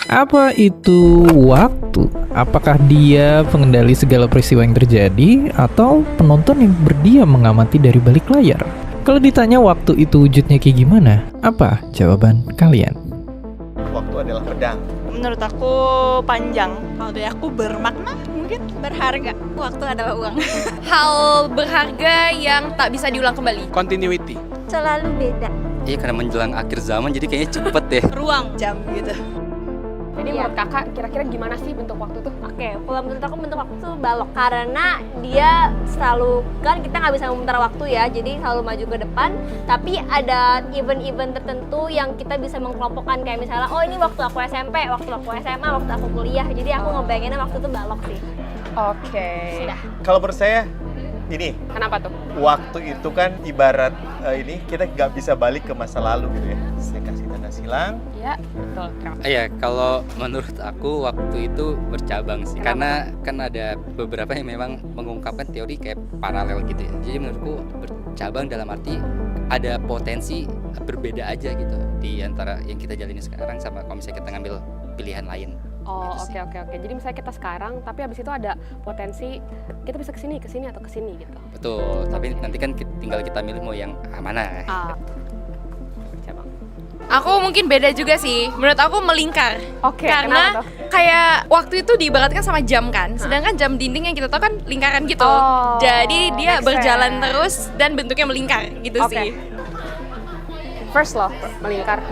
Apa itu waktu? Apakah dia pengendali segala peristiwa yang terjadi atau penonton yang berdiam mengamati dari balik layar? Kalau ditanya waktu itu wujudnya kayak gimana, apa jawaban kalian? Waktu adalah pedang. Menurut aku panjang. Kalau dari aku bermakna, mungkin berharga. Waktu adalah uang. Hal berharga yang tak bisa diulang kembali. Continuity. Selalu beda. Iya, karena menjelang akhir zaman jadi kayaknya cepet deh. Ruang, jam gitu. Jadi menurut kakak kira-kira gimana sih bentuk waktu tuh? Oke, kalau menurut aku bentuk waktu tuh balok. Karena dia selalu, kan kita nggak bisa memutar waktu ya, jadi selalu maju ke depan. Tapi ada event-event tertentu yang kita bisa mengkelompokkan, kayak misalnya, oh ini waktu aku SMP, waktu aku SMA, waktu aku kuliah. Jadi aku ngebayanginnya waktu itu balok sih. Oke. Sudah. Kalau menurut saya, ini Kenapa tuh? waktu itu kan ibarat ini kita nggak bisa balik ke masa lalu gitu ya. Saya kasih tanda silang. Ya, betul. Iya, kalau menurut aku waktu itu bercabang sih. Karena kan ada beberapa yang memang mengungkapkan teori kayak paralel gitu ya. Jadi menurutku bercabang dalam arti ada potensi berbeda aja gitu di antara yang kita jalani sekarang sama kalau misalnya kita ngambil pilihan lain. Oh, Gitu sih. oke. Jadi misalnya kita sekarang, tapi habis itu ada potensi kita bisa kesini atau kesini gitu. Betul, tapi nanti kan tinggal kita milih mau yang mana. Coba. Aku mungkin beda juga sih. Menurut aku melingkar. Oke, Karena kenapa tuh? kayak waktu itu diibaratkan sama jam kan. Sedangkan jam dinding yang kita tahu kan lingkaran gitu. Oh, Jadi dia make berjalan sense. terus dan bentuknya melingkar gitu Oke. sih. First love, melingkar.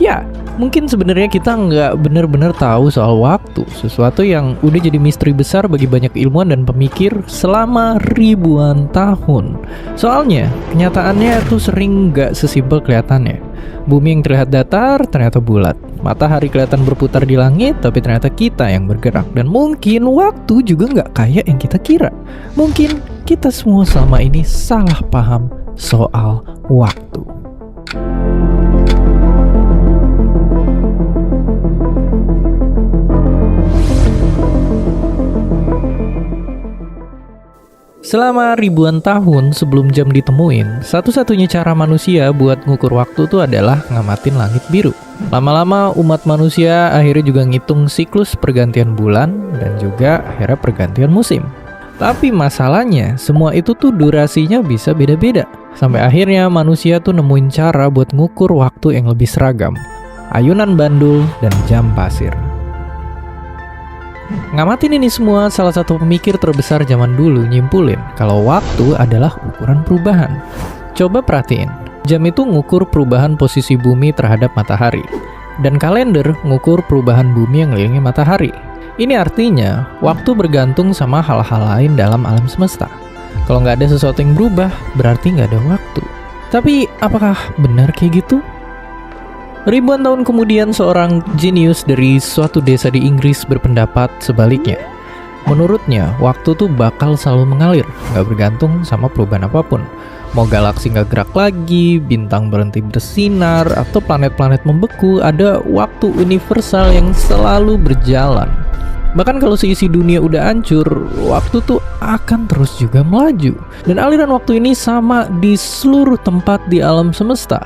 Ya, mungkin sebenarnya kita nggak benar-benar tahu soal waktu, sesuatu yang udah jadi misteri besar bagi banyak ilmuwan dan pemikir selama ribuan tahun. Soalnya, kenyataannya tuh sering nggak sesimpel kelihatannya. Bumi yang terlihat datar ternyata bulat. Matahari kelihatan berputar di langit, tapi ternyata kita yang bergerak. Dan mungkin waktu juga nggak kayak yang kita kira. Mungkin kita semua selama ini salah paham soal waktu. Selama ribuan tahun sebelum jam ditemuin, satu-satunya cara manusia buat ngukur waktu itu adalah ngamatin langit biru. Lama-lama umat manusia akhirnya juga ngitung siklus pergantian bulan dan juga akhirnya pergantian musim. Tapi masalahnya, semua itu tuh durasinya bisa beda-beda. Sampai akhirnya manusia tuh nemuin cara buat ngukur waktu yang lebih seragam. Ayunan bandul dan jam pasir. Ngamatin ini semua, salah satu pemikir terbesar zaman dulu nyimpulin kalau waktu adalah ukuran perubahan. Coba perhatiin, jam itu ngukur perubahan posisi bumi terhadap matahari, dan kalender ngukur perubahan bumi yang ngelilingi matahari. Ini artinya, waktu bergantung sama hal-hal lain dalam alam semesta. Kalau nggak ada sesuatu yang berubah, berarti nggak ada waktu. Tapi, apakah benar kayak gitu? Ribuan tahun kemudian, seorang jenius dari suatu desa di Inggris berpendapat sebaliknya. Menurutnya, waktu tuh bakal selalu mengalir, nggak bergantung sama perubahan apapun. Mau galaksi nggak gerak lagi, bintang berhenti bersinar, atau planet-planet membeku, ada waktu universal yang selalu berjalan. Bahkan kalau seisi dunia udah hancur, waktu tuh akan terus juga melaju. Dan aliran waktu ini sama di seluruh tempat di alam semesta.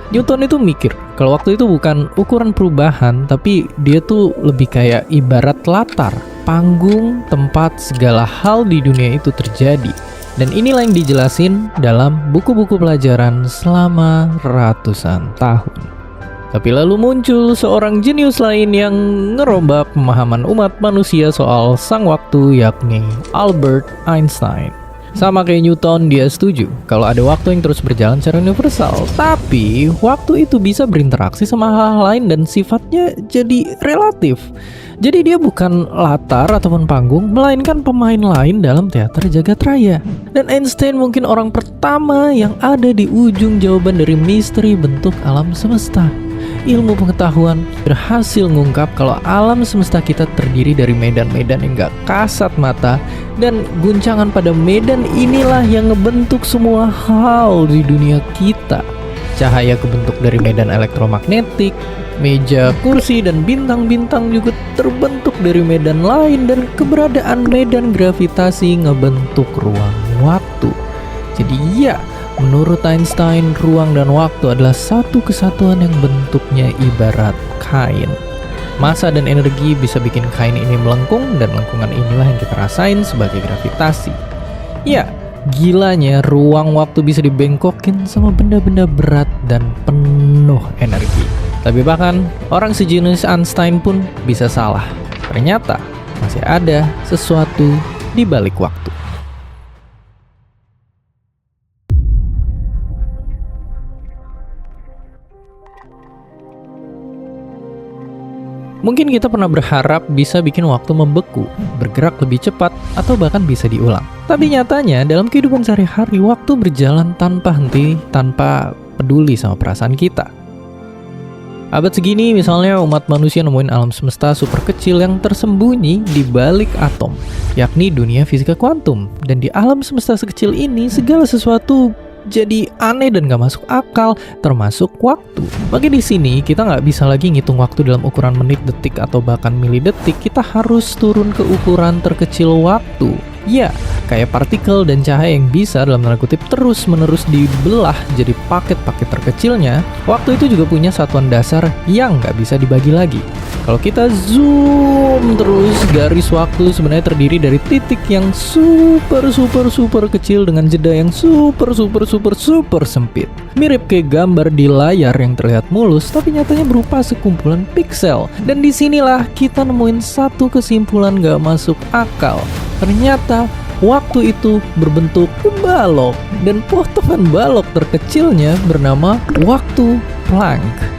Newton itu mikir kalau waktu itu bukan ukuran perubahan, tapi dia tuh lebih kayak ibarat latar, panggung tempat segala hal di dunia itu terjadi. Dan inilah yang dijelasin dalam buku-buku pelajaran selama ratusan tahun. Tapi lalu muncul seorang jenius lain yang ngerombak pemahaman umat manusia soal sang waktu, yakni Albert Einstein. Sama kayak Newton, dia setuju kalau ada waktu yang terus berjalan secara universal. Tapi, waktu itu bisa berinteraksi sama hal-hal lain dan sifatnya jadi relatif. Jadi dia bukan latar ataupun panggung, melainkan pemain lain dalam teater jagat raya. Dan Einstein mungkin orang pertama yang ada di ujung jawaban dari misteri bentuk alam semesta. Ilmu pengetahuan berhasil ngungkap kalau alam semesta kita terdiri dari medan-medan yang gak kasat mata, dan guncangan pada medan inilah yang ngebentuk semua hal di dunia kita. Cahaya kebentuk dari medan elektromagnetik, meja, kursi, dan bintang-bintang juga terbentuk dari medan lain, dan keberadaan medan gravitasi ngebentuk ruang waktu. Jadi ya, Menurut Einstein, ruang dan waktu adalah satu kesatuan yang bentuknya ibarat kain. Massa dan energi bisa bikin kain ini melengkung, dan lengkungan inilah yang kita rasain sebagai gravitasi. Ya, gilanya ruang waktu bisa dibengkokin sama benda-benda berat dan penuh energi. Tapi bahkan orang sejenis Einstein pun bisa salah. Ternyata masih ada sesuatu di balik waktu. Mungkin kita pernah berharap bisa bikin waktu membeku, bergerak lebih cepat, atau bahkan bisa diulang. Tapi nyatanya dalam kehidupan sehari-hari waktu berjalan tanpa henti, tanpa peduli sama perasaan kita. Abad segini misalnya umat manusia nemuin alam semesta super kecil yang tersembunyi di balik atom, yakni dunia fisika kuantum. Dan di alam semesta sekecil ini segala sesuatu jadi aneh dan gak masuk akal, termasuk waktu. Maka di sini kita nggak bisa lagi ngitung waktu dalam ukuran menit, detik, atau bahkan milidetik. Kita harus turun ke ukuran terkecil waktu. Ya, kayak partikel dan cahaya yang bisa dalam tanda kutip terus-menerus dibelah jadi paket-paket terkecilnya. Waktu itu juga punya satuan dasar yang nggak bisa dibagi lagi. Kalau kita zoom terus, garis waktu sebenarnya terdiri dari titik yang super kecil dengan jeda yang super sempit. Mirip kayak gambar di layar yang terlihat mulus, tapi nyatanya berupa sekumpulan piksel. Dan disinilah kita nemuin satu kesimpulan gak masuk akal. Ternyata waktu itu berbentuk balok, dan potongan balok terkecilnya bernama waktu Planck.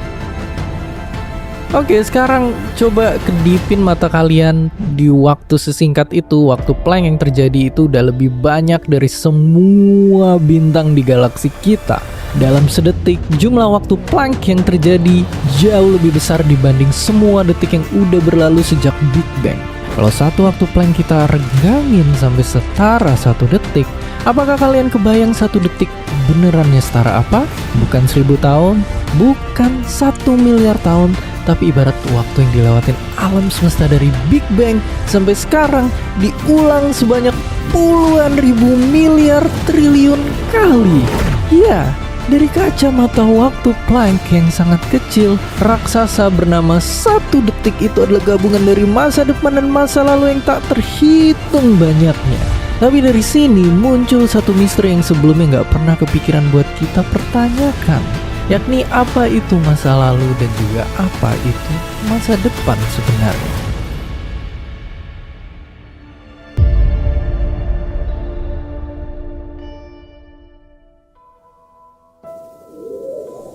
Oke, sekarang coba kedipin mata kalian di waktu sesingkat itu. Waktu Planck yang terjadi itu udah lebih banyak dari semua bintang di galaksi kita. Dalam sedetik, jumlah waktu Planck yang terjadi jauh lebih besar dibanding semua detik yang udah berlalu sejak Big Bang. Kalau satu waktu Planck kita regangin sampai setara 1 detik, apakah kalian kebayang 1 detik benerannya setara apa? Bukan 1000 tahun, bukan 1 miliar tahun, tapi ibarat waktu yang dilewatin alam semesta dari Big Bang sampai sekarang diulang sebanyak puluhan ribu miliar triliun kali. Ya, dari kacamata waktu Planck yang sangat kecil, raksasa bernama 1 detik itu adalah gabungan dari masa depan dan masa lalu yang tak terhitung banyaknya. Tapi dari sini muncul satu misteri yang sebelumnya nggak pernah kepikiran buat kita pertanyakan, yakni apa itu masa lalu dan juga apa itu masa depan sebenarnya.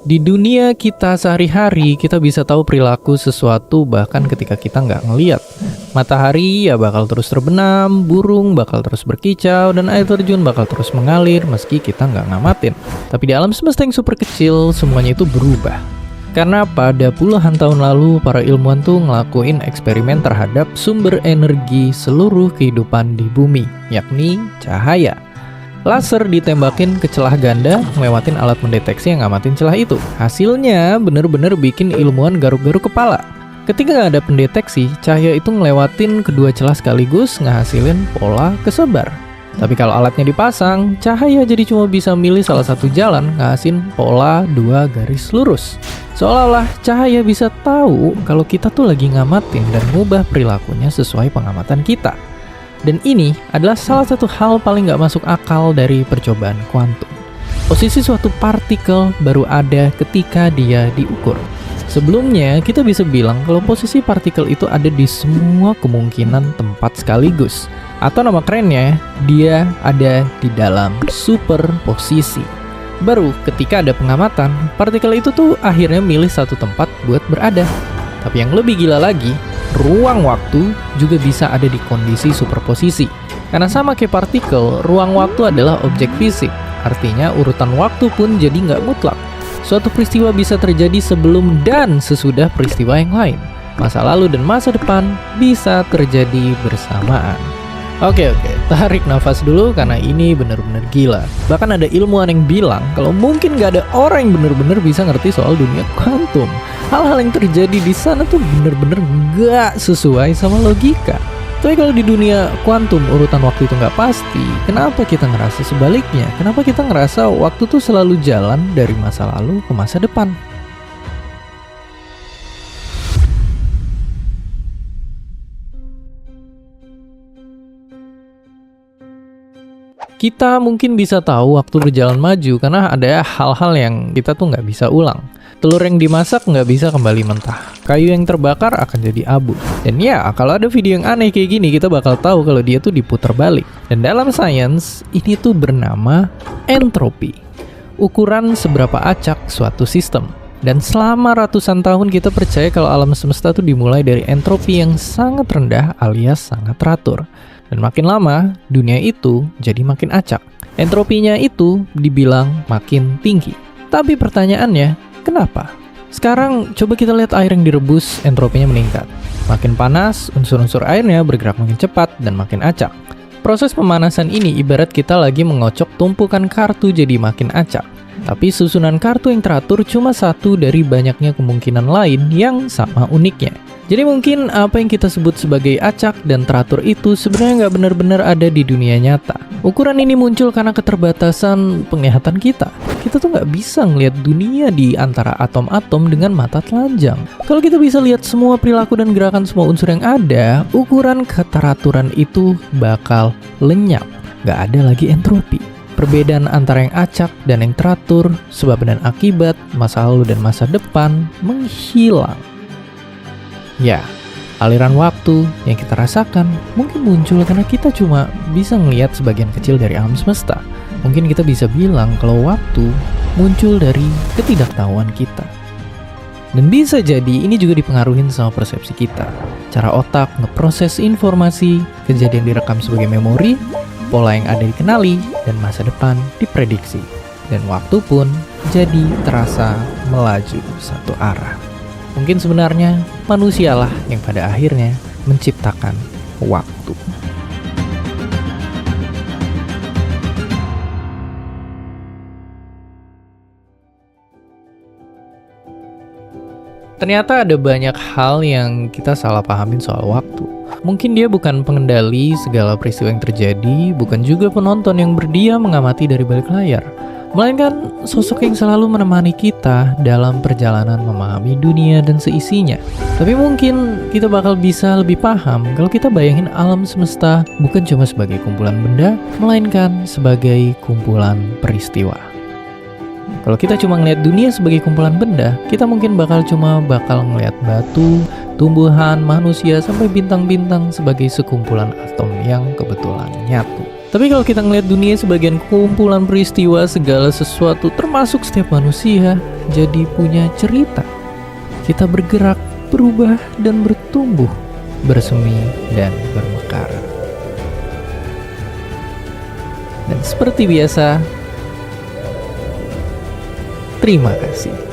Di dunia kita sehari-hari, kita bisa tahu perilaku sesuatu bahkan ketika kita nggak ngeliat. Matahari ya bakal terus terbenam, burung bakal terus berkicau, dan air terjun bakal terus mengalir meski kita nggak ngamatin. Tapi di alam semesta yang super kecil, semuanya itu berubah. Karena pada puluhan tahun lalu, para ilmuwan tuh ngelakuin eksperimen terhadap sumber energi seluruh kehidupan di bumi, yakni cahaya. Laser ditembakin ke celah ganda, ngelewatin alat mendeteksi yang ngamatin celah itu. Hasilnya bener-bener bikin ilmuwan garuk-garuk kepala. Ketika nggak ada pendeteksi, cahaya itu ngelewatin kedua celah sekaligus, ngehasilin pola kesebar. Tapi kalau alatnya dipasang, cahaya jadi cuma bisa milih salah satu jalan, ngehasilin pola 2 garis lurus. Seolah-olah cahaya bisa tahu kalau kita tuh lagi ngamatin dan ngubah perilakunya sesuai pengamatan kita. Dan ini adalah salah satu hal paling gak masuk akal dari percobaan kuantum. Posisi suatu partikel baru ada ketika dia diukur. Sebelumnya kita bisa bilang kalau posisi partikel itu ada di semua kemungkinan tempat sekaligus. Atau nama kerennya, dia ada di dalam superposisi. Baru ketika ada pengamatan, partikel itu tuh akhirnya milih satu tempat buat berada. Tapi yang lebih gila lagi, ruang waktu juga bisa ada di kondisi superposisi. Karena sama kayak partikel, ruang waktu adalah objek fisik. Artinya urutan waktu pun jadi nggak mutlak. Suatu peristiwa bisa terjadi sebelum dan sesudah peristiwa yang lain. Masa lalu dan masa depan bisa terjadi bersamaan. Oke, tarik nafas dulu karena ini bener-bener gila. Bahkan ada ilmuwan yang bilang kalau mungkin nggak ada orang yang bener-bener bisa ngerti soal dunia kuantum. Hal-hal yang terjadi di sana tuh bener-bener nggak sesuai sama logika. Tapi kalau di dunia kuantum urutan waktu itu nggak pasti, kenapa kita ngerasa sebaliknya? Kenapa kita ngerasa waktu tuh selalu jalan dari masa lalu ke masa depan? Kita mungkin bisa tahu waktu berjalan maju karena ada hal-hal yang kita tuh nggak bisa ulang. Telur yang dimasak nggak bisa kembali mentah. Kayu yang terbakar akan jadi abu. Dan ya, kalau ada video yang aneh kayak gini, kita bakal tahu kalau dia tuh diputar balik. Dan dalam sains, ini tuh bernama entropi. Ukuran seberapa acak suatu sistem. Dan selama ratusan tahun kita percaya kalau alam semesta tuh dimulai dari entropi yang sangat rendah alias sangat teratur. Dan makin lama, dunia itu jadi makin acak. Entropinya itu dibilang makin tinggi. Tapi pertanyaannya, kenapa? Sekarang coba kita lihat air yang direbus, entropinya meningkat. Makin panas, unsur-unsur airnya bergerak makin cepat dan makin acak. Proses pemanasan ini ibarat kita lagi mengocok tumpukan kartu jadi makin acak. Tapi susunan kartu yang teratur cuma satu dari banyaknya kemungkinan lain yang sama uniknya. Jadi mungkin apa yang kita sebut sebagai acak dan teratur itu sebenarnya nggak benar-benar ada di dunia nyata. Ukuran ini muncul karena keterbatasan penglihatan kita. Kita tuh nggak bisa ngelihat dunia di antara atom-atom dengan mata telanjang. Kalau kita bisa lihat semua perilaku dan gerakan semua unsur yang ada, ukuran keteraturan itu bakal lenyap. Nggak ada lagi entropi. Perbedaan antara yang acak dan yang teratur, sebab dan akibat, masa lalu dan masa depan menghilang. Ya, aliran waktu yang kita rasakan mungkin muncul karena kita cuma bisa ngelihat sebagian kecil dari alam semesta. Mungkin kita bisa bilang kalau waktu muncul dari ketidaktahuan kita. Dan bisa jadi ini juga dipengaruhi sama persepsi kita. Cara otak ngeproses informasi, kejadian direkam sebagai memori, pola yang ada dikenali, dan masa depan diprediksi. Dan waktu pun jadi terasa melaju satu arah. Mungkin sebenarnya manusialah yang pada akhirnya menciptakan waktu. Ternyata ada banyak hal yang kita salah pahamin soal waktu. Mungkin dia bukan pengendali segala peristiwa yang terjadi, bukan juga penonton yang berdiam mengamati dari balik layar, melainkan sosok yang selalu menemani kita dalam perjalanan memahami dunia dan seisinya. Tapi mungkin kita bakal bisa lebih paham kalau kita bayangin alam semesta bukan cuma sebagai kumpulan benda, melainkan sebagai kumpulan peristiwa. Kalau kita cuma ngeliat dunia sebagai kumpulan benda, kita mungkin bakal ngeliat batu, tumbuhan, manusia, sampai bintang-bintang sebagai sekumpulan atom yang kebetulan nyatu. Tapi kalau kita ngeliat dunia sebagai kumpulan peristiwa, segala sesuatu termasuk setiap manusia jadi punya cerita. Kita bergerak, berubah, dan bertumbuh, bersemi, dan bermekar. Dan seperti biasa, terima kasih.